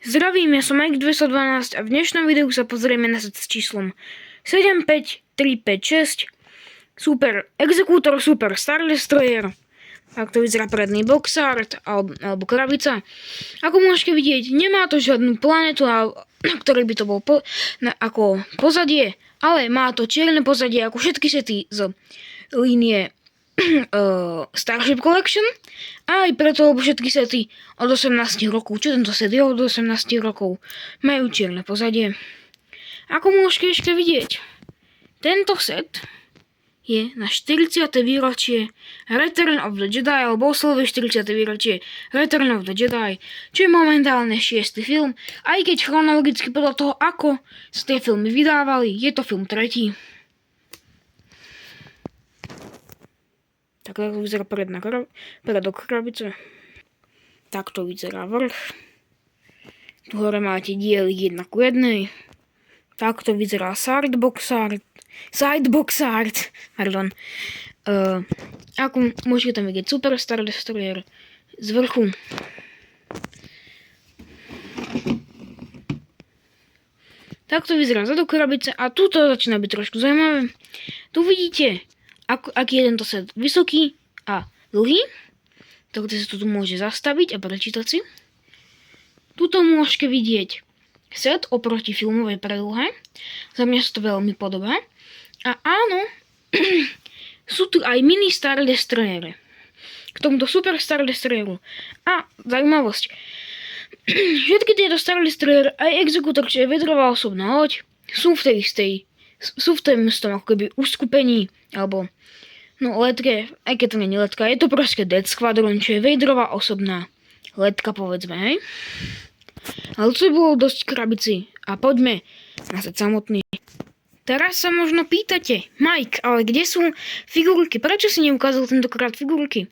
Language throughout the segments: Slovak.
Zdravím, ja som Mike212 a v dnešnom videu sa pozrieme na set s číslom 75356 Super Executor Super Star Destroyer. Tak to vyzerá predný box art alebo krabica. Ako môžete vidieť, nemá to žiadnu planetu, na ktorej by to bol ako pozadie, ale má to čierne pozadie ako všetky sety z línie Starship Collection, a aj preto, lebo všetky sety od 18 rokov, čo tento set je od 18 rokov, majú čierne pozadie. Ako môžete ešte vidieť, tento set je na 40. výročie Return of the Jedi, alebo oslovuje 40. výročie Return of the Jedi, čo je momentálne 6. film, aj keď chronologicky podľa toho, ako sa tie filmy vydávali, je to film 3. Tak to vyzerá predok krabice. Takto vyzerá vrch. Tu hore máte diely 1:1. Takto vyzerá sidebox art. Pardon. Ako môžete tam vidieť Super Star Destroyer z vrchu. Takto vyzerá zadok krabice a tuto začína byť trošku zaujímavé. Tu vidíte, aký je tento set vysoký a dlhý. Takže sa to tu môže zastaviť a prečítať si. Tuto môžete vidieť set oproti filmovej predlohe. Za mňa sa to veľmi podobá. A áno, sú tu aj mini Star Destroyery k tomuto Super Star Destroyeru. A zaujímavosť. Všetky tieto Star Destroyer aj Executor, čo je vedrová osobná loď, sú v tom ako keby uskupení, alebo letke, aj keď to nie je letka, je to proste Death Squadron, čo je Vaderová osobná letka, povedzme, hej. Ale to bolo dosť krabici a poďme na set samotný. Teraz sa možno pýtate, Mike, ale kde sú figurky? Prečo si neukázal tentokrát figurky?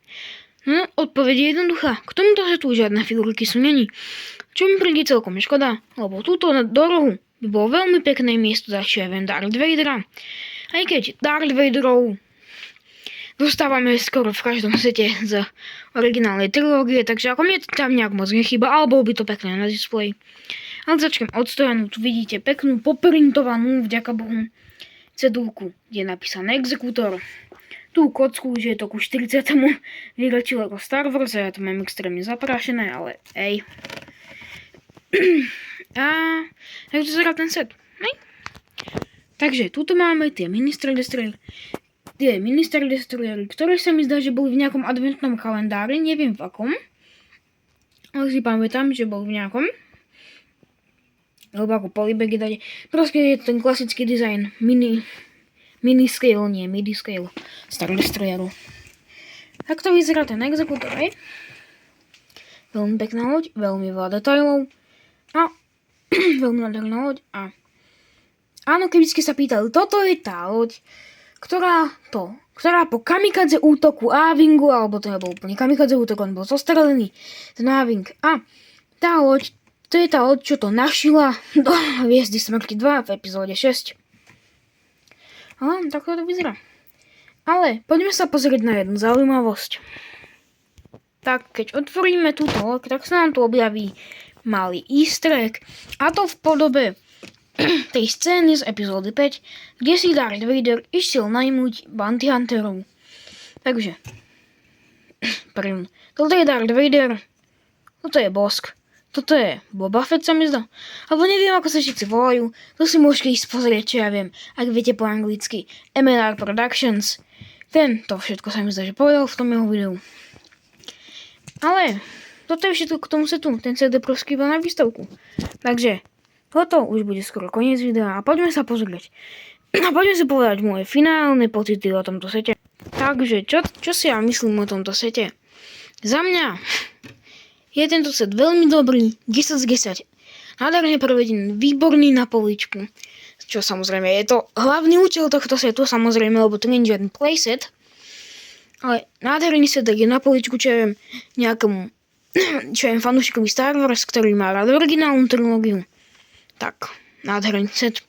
No, odpoveď je jednoduchá. K tomuto setu žiadne figurky sú není. Čo mi príde celkom škoda, lebo túto do rohu by bolo veľmi pekné miesto za Darth Vadera. Aj keď Darth Vaderov dostávame skoro v každom sete z originálnej trilógie, takže ako mne tam nejak moc nechýba, alebo by to pekné na displeji. Ale začnem od stojanú, tu vidíte peknú poprintovanú, vďaka Bohu, cedulku, kde je napísané Executor. Tú kocku, že je to ku 40. výročiu ako Star Wars, ja to mám extrémne zaprášené, ale ej. A tak to zerá ten set. Hej. Takže tuto máme tie mini Star Destroyery, ktoré sa mi zdá, že boli v nejakom adventnom kalendári, neviem v akom. Ale si pamätám, že bol v nejakom. Alebo ako polybagy dať. Proste je ten klasický dizajn midi scale Star Destroyeru. Tak to vyzerá ten Executor, hej. Veľmi pekná loď, veľmi veľa detailov a veľmi nádherná loď. A áno, keby ste sa pýtali, toto je tá loď, ktorá po kamikadze útoku A-Wingu, alebo to nebol úplne kamikadze útok, on bol zostrelený ten A-Wing. A tá loď, to je tá loď, čo to našila do Hviezdy smrti 2 v epizóde 6. Ale takto to vyzerá. Ale poďme sa pozrieť na jednu zaujímavosť. Tak, keď otvoríme túto loď, tak sa nám tu objaví malý easter egg. A to v podobe tej scény z epizódy 5, kde si Darth Vader išiel najmúť bounty hunterov. Takže, toto je Darth Vader, toto je Bosk, toto je Boba Fett, sa mi zdá. Alebo neviem, ako sa všetci volajú, to si môžete ísť pozrieť, čo ja viem, ak viete po anglicky. MLR Productions, ten to všetko sa mi zdá, že povedal v tom jeho videu. Ale toto je všetko k tomu setu, ten set je proste iba na výstavku. Takže, toto už bude skoro koniec videa a poďme sa pozrieť. A poďme sa povedať moje finálne pocity o tomto sete. Takže, čo si ja myslím o tomto sete? Za mňa je tento set veľmi dobrý, 10 z 10. Nádherne prevedený, výborný na poličku. Čo samozrejme, je to hlavný účel tohto setu, samozrejme, lebo to nie je žiadny playset. Ale nádherný set je na poličku, čo je nejakému fanúšikovi Star Wars, ktorý má rád originálnu trilógiu. Tak, nádherný set.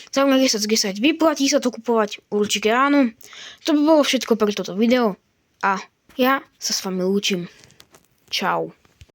Za mňa 10 z 10. Vyplatí sa to kupovať? Určite áno. To by bolo všetko pre toto video. A ja sa s vami lúčim. Čau.